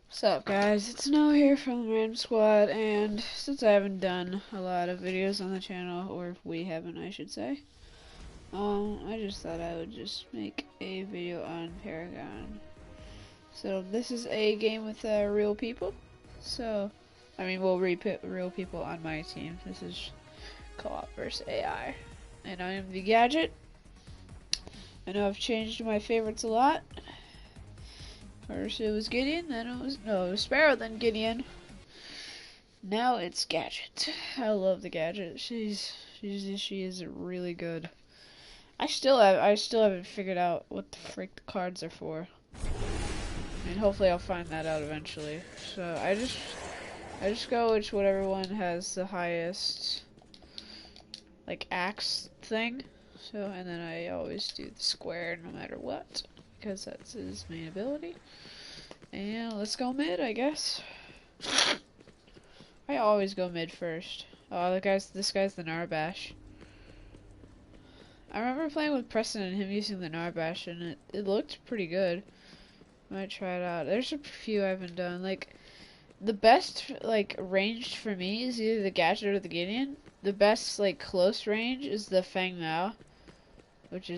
What's up, guys? It's Noah here from the Random Squad, and since I haven't done a lot of videos on the channel, or we haven't, I should say, I just thought I would just make a video on Paragon. So this is a game with real people. So, I mean, we'll put real people on my team. This is co-op versus AI, and I am the gadget. I know I've changed my favorites a lot. First it was Gideon, then it was Sparrow, then Gideon. Now it's Gadget. I love the Gadget. She is really good. I still haven't figured out what the frick the cards are for. And hopefully I'll find that out eventually. So I just go with whatever one has the highest like axe thing. So and then I always do the square no matter what, because that's his main ability. And let's go mid, I guess. I always go mid first. Oh, this guy's the Narbash. I remember playing with Preston and him using the Narbash, and it looked pretty good. Might try it out. There's a few I haven't done. Like, the best, like, ranged for me is either the Gadget or the Gideon. The best, like, close range is the Fang Mao, which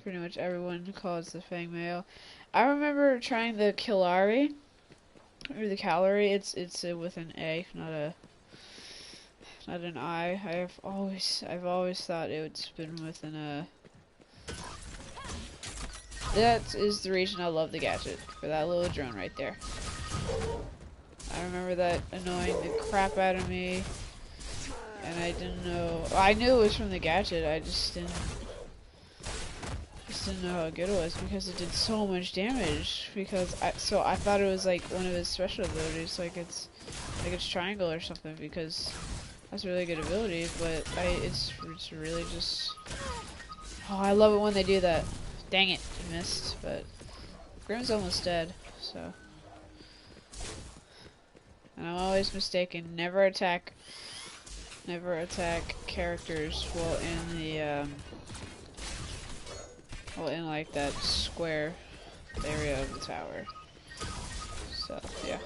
pretty much everyone calls the Fang Mao. I remember trying the Killari, or the Calorie. It's with an A, not an I. I've always thought it's been with an That is the reason I love the Gadget, for that little drone right there. I remember that annoying the crap out of me, and I didn't know. Well, I knew it was from the Gadget. I just didn't know how good it was because it did so much damage. Because I thought it was like one of his special abilities, like it's triangle or something, because that's a really good ability. But it's really just, oh, I love it when they do that. Dang it, I missed. But Grim's almost dead, so. And I'm always mistaken. Never attack characters while in the in like that square area of the tower. So yeah.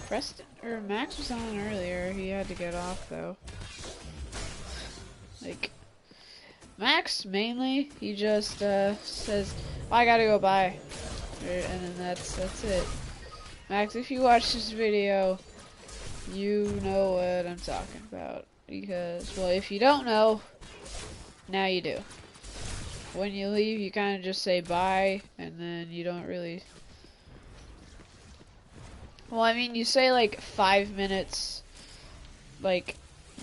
Preston or Max was on earlier. He had to get off though. Like Max mainly, he just says, oh, "I gotta go by," and then that's it. Max, if you watch this video, you know what I'm talking about. Because, well, if you don't know, now you do. When you leave, you kind of just say bye, and then you don't really... Well, I mean, you say like 5 minutes, like,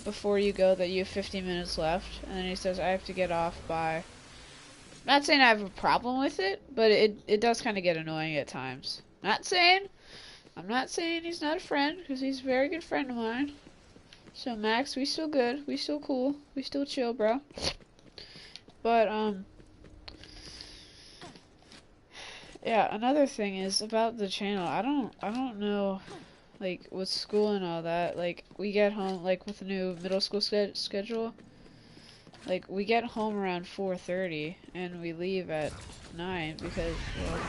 before you go that you have 15 minutes left, and then he says, I have to get off, bye. I'm not saying I have a problem with it, but it does kind of get annoying at times. I'm not saying he's not a friend, because he's a very good friend of mine. So Max, we still good, we still cool, we still chill, bro. But yeah, another thing is about the channel. I don't know, like with school and all that. Like we get home, like with the new middle school schedule. Like we get home around 4:30 and we leave at 9 because, well,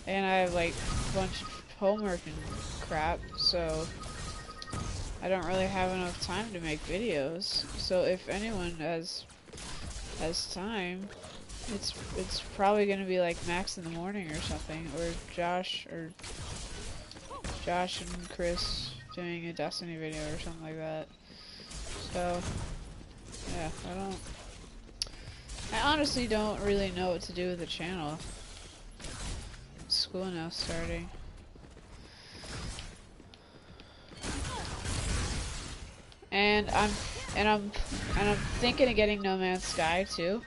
and I have like a bunch of homework and crap, so I don't really have enough time to make videos. So if anyone has time, it's probably gonna be like Max in the morning or something, or Josh and Chris doing a Destiny video or something like that. So yeah, I honestly don't really know what to do with the channel. School now starting. And I'm thinking of getting No Man's Sky too.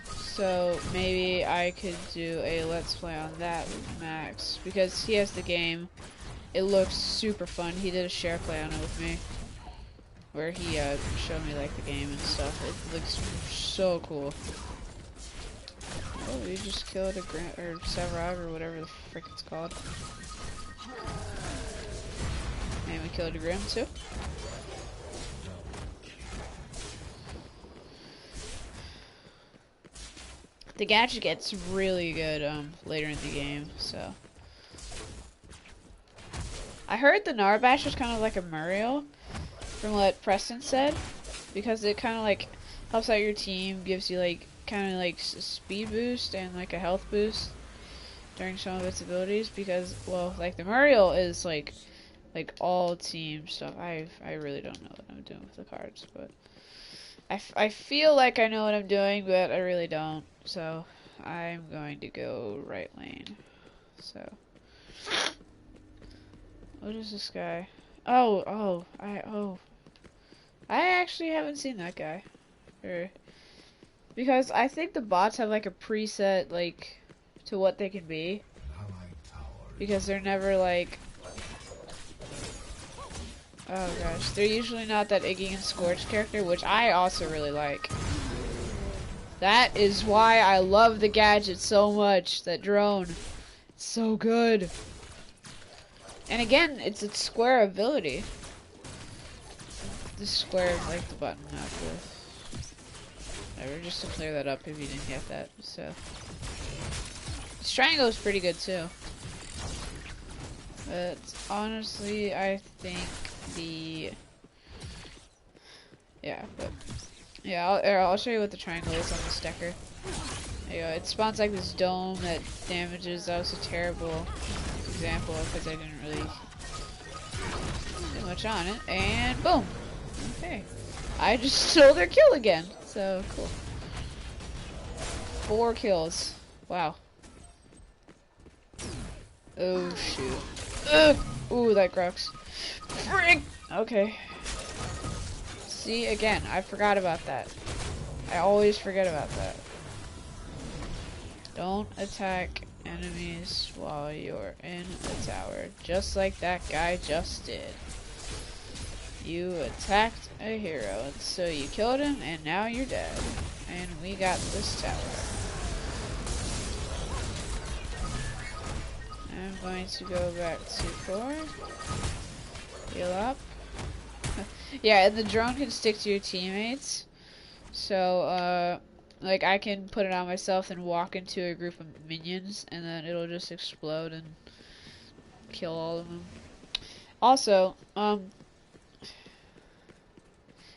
So maybe I could do a let's play on that with Max, because he has the game. It looks super fun. He did a share play on it with me, where he showed me like the game and stuff. It looks so cool. Oh, we just killed a Sevarog or whatever the frick it's called. And we killed a Grim too. The gadget gets really good later in the game, so. I heard the Narbash is kind of like a Muriel, from what Preston said, because it kind of like helps out your team, gives you like kind of like a speed boost and like a health boost during some of its abilities. Because, well, like the Muriel is like all team stuff. I really don't know what I'm doing with the cards, but I feel like I know what I'm doing, but I really don't. So I'm going to go right lane. So what is this guy? I actually haven't seen that guy. Because I think the bots have like a preset like to what they can be. Because they're never like, oh gosh, they're usually not that Iggy and Scorch character, which I also really like. That is why I love the gadget so much, that drone. It's so good. And again, it's a square ability. The square, like the button, not the... Whatever, just to clear that up if you didn't get that, so... This triangle is pretty good too. But honestly, I think the... Yeah, but... Yeah, I'll show you what the triangle is on this Decker. There you go. It spawns like this dome that damages. That was a terrible example because I didn't really do much on it. And boom! Okay. I just stole their kill again. So, cool. 4 kills. Wow. Oh, shoot. Ugh! Ooh, that Grux. Frick! Okay. See, again, I forgot about that. I always forget about that. Don't attack enemies while you're in a tower, just like that guy just did. You attacked a hero, and so you killed him, and now you're dead. And we got this tower. I'm going to go back to core. Heal up. Yeah, and the drone can stick to your teammates. So, like, I can put it on myself and walk into a group of minions, and then it'll just explode and kill all of them. Also,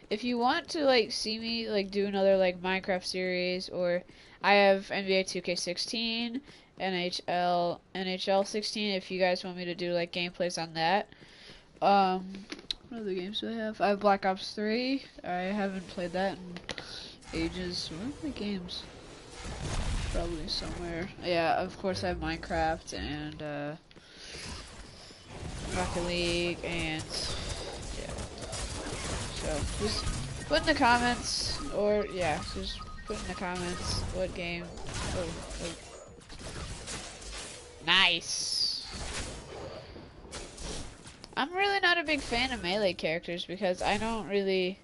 if you want to, like, see me, like, do another, like, Minecraft series, or I have NBA 2K16, NHL 16, if you guys want me to do, like, gameplays on that. What other games do I have? I have Black Ops 3. I haven't played that in ages. Where are my games? Probably somewhere. Yeah, of course I have Minecraft and Rocket League and yeah. So just put in the comments, or yeah, just put in the comments what game. Oh. Nice. I'm really not a big fan of melee characters because I don't really...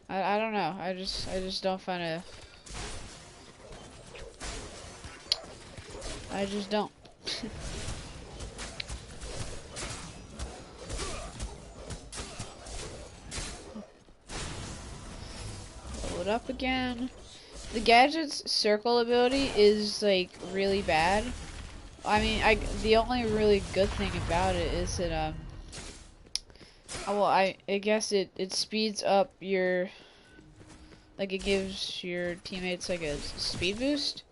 I don't know. I just don't find a... I just don't. Load up again. The gadget's circle ability is like really bad. I mean, the only really good thing about it is that well, I guess it speeds up your, like, it gives your teammates like a speed boost.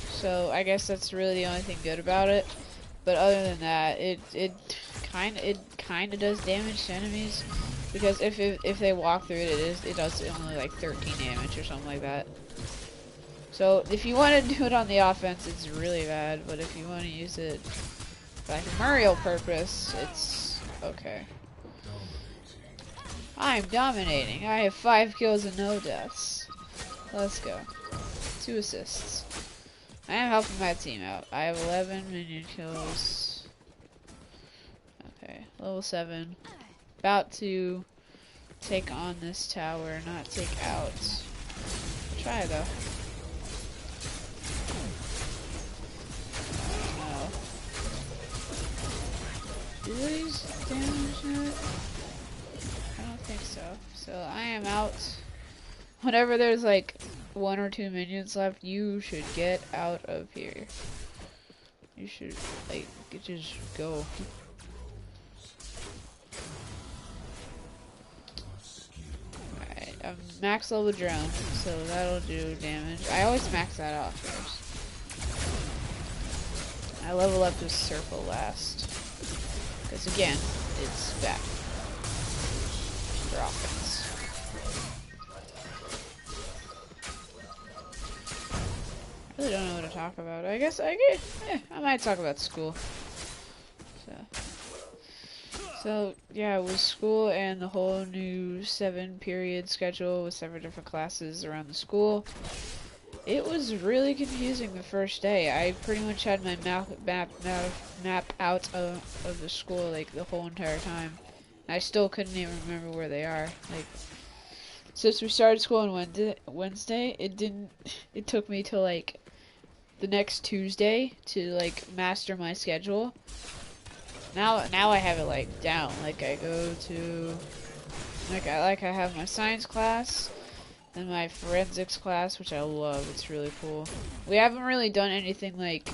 So I guess that's really the only thing good about it. But other than that, it kind of does damage to enemies, because if they walk through it does only like 13 damage or something like that. So if you want to do it on the offense, it's really bad. But if you want to use it for like a Muriel purpose, it's okay. I'm dominating. I have 5 kills and no deaths. Let's go. 2 assists. I am helping my team out. I have 11 minion kills. Okay, level 7. About to take on this tower, not take out. Try though. Do these damage it? I don't think so. So I am out. Whenever there's like 1 or 2 minions left, you should get out of here. You should, like, just go. Alright, I'm max level drone, so that'll do damage. I always max that off first. I level up this circle last. Because again, it's back for offense. I really don't know what to talk about. I guess I might talk about school. So yeah, it was school and the whole new 7-period schedule with 7 different classes around the school. It was really confusing the first day. I pretty much had my map out of the school like the whole entire time. I still couldn't even remember where they are. Like, since we started school on Wednesday, it took me till like the next Tuesday to like master my schedule. Now I have it like down. Like I go to I have my science class and my forensics class, which I love. It's really cool. We haven't really done anything like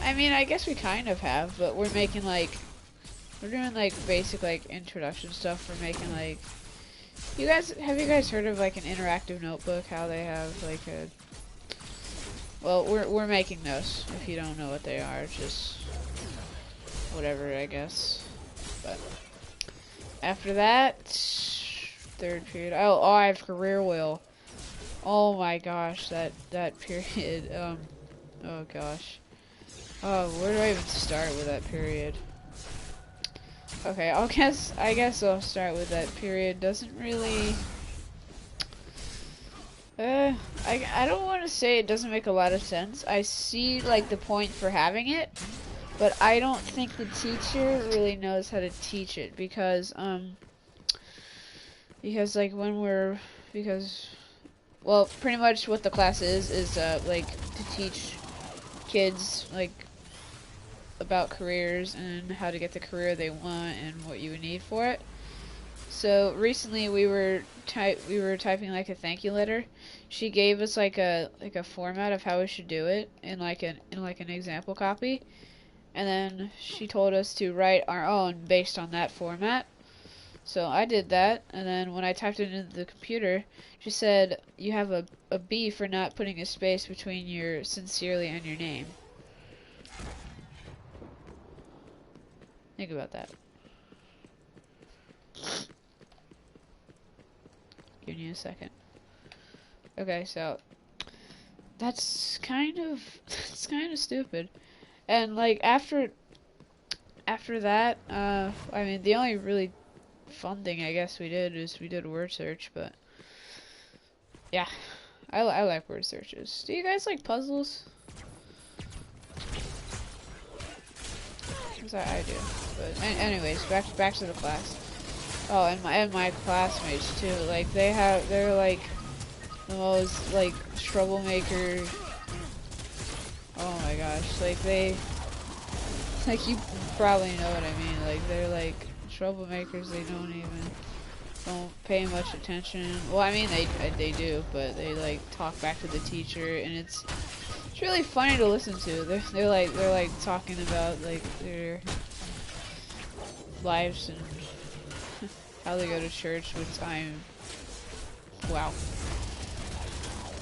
I mean, I guess we kind of have, but we're doing like basic like introduction stuff. We're making like have you guys heard of like an interactive notebook? How they have like a well, we're making those. If you don't know what they are, just whatever, I guess. But after that, 3rd period. Oh, I have career wheel. Oh my gosh, that period. Oh gosh. Oh, where do I even start with that period? Okay, I guess I'll start with that period. Doesn't really. I don't want to say it doesn't make a lot of sense. I see like the point for having it, but I don't think the teacher really knows how to teach it because like well, pretty much what the class is like to teach kids like about careers and how to get the career they want and what you would need for it. So recently we were typing like a thank you letter. She gave us like a format of how we should do it in like an example copy, and then she told us to write our own based on that format. So I did that, and then when I typed it into the computer, she said you have a B for not putting a space between your sincerely and your name. Think about that. Give me a second. Okay, so that's kind of stupid. And like after that, I mean the only really fun thing I guess we did is we did a word search, but yeah, I like word searches. Do you guys like puzzles? Because I do. But anyways, back to the class. Oh, and my classmates too. Like they're like the most like troublemaker. Oh my gosh, like you probably know what I mean. Like they're like troublemakers. They don't pay much attention. Well, I mean they do, but they like talk back to the teacher, and it's really funny to listen to. They're like talking about like their lives and how they go to church, which wow.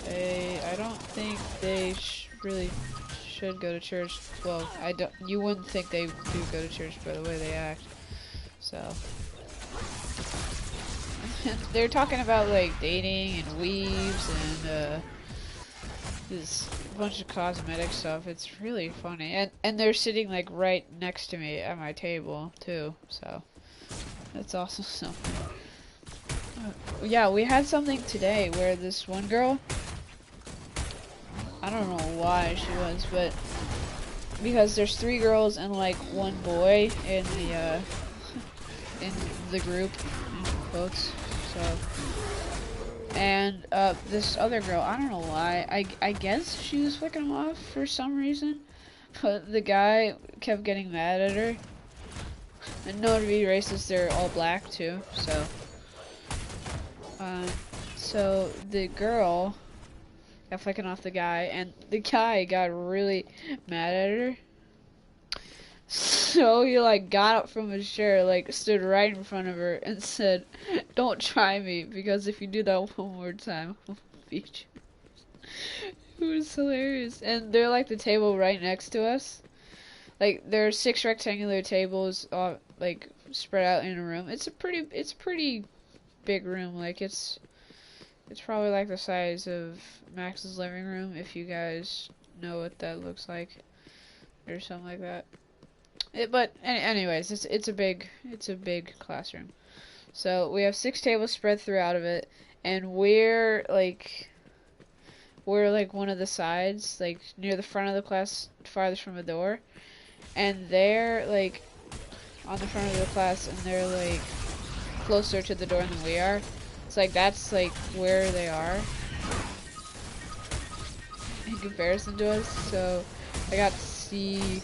I don't think they really should go to church. Well, you wouldn't think they do go to church by the way they act. So they're talking about like dating and weaves and this bunch of cosmetic stuff. It's really funny, and they're sitting like right next to me at my table too. So that's also something. Yeah, we had something today where this one girl, I don't know why she was, but because there's 3 girls and like 1 boy in the group, in quotes. So, and this other girl, I don't know why. I guess she was flicking him off for some reason, but the guy kept getting mad at her. And no, to be racist, they're all black too. So, So the girl got flicking off the guy, and the guy got really mad at her. So he like got up from his chair, like stood right in front of her, and said, "Don't try me, because if you do that one more time, I'll beat you." It was hilarious. And they're like the table right next to us. Like there are 6 rectangular tables, like spread out in a room. It's a pretty big room. Like it's probably like the size of Max's living room, if you guys know what that looks like, or something like that. But anyways, it's a big classroom. So we have 6 tables spread throughout of it, and we're like one of the sides, like near the front of the class, farthest from the door, and they're like on the front of the class, and they're like closer to the door than we are. It's like that's like where they are in comparison to us. So I got to see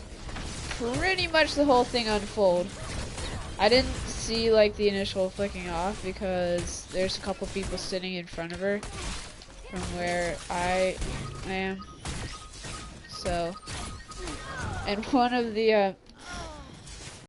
pretty much the whole thing unfold. I didn't see like the initial flicking off because there's a couple people sitting in front of her from where I am. So, and one of the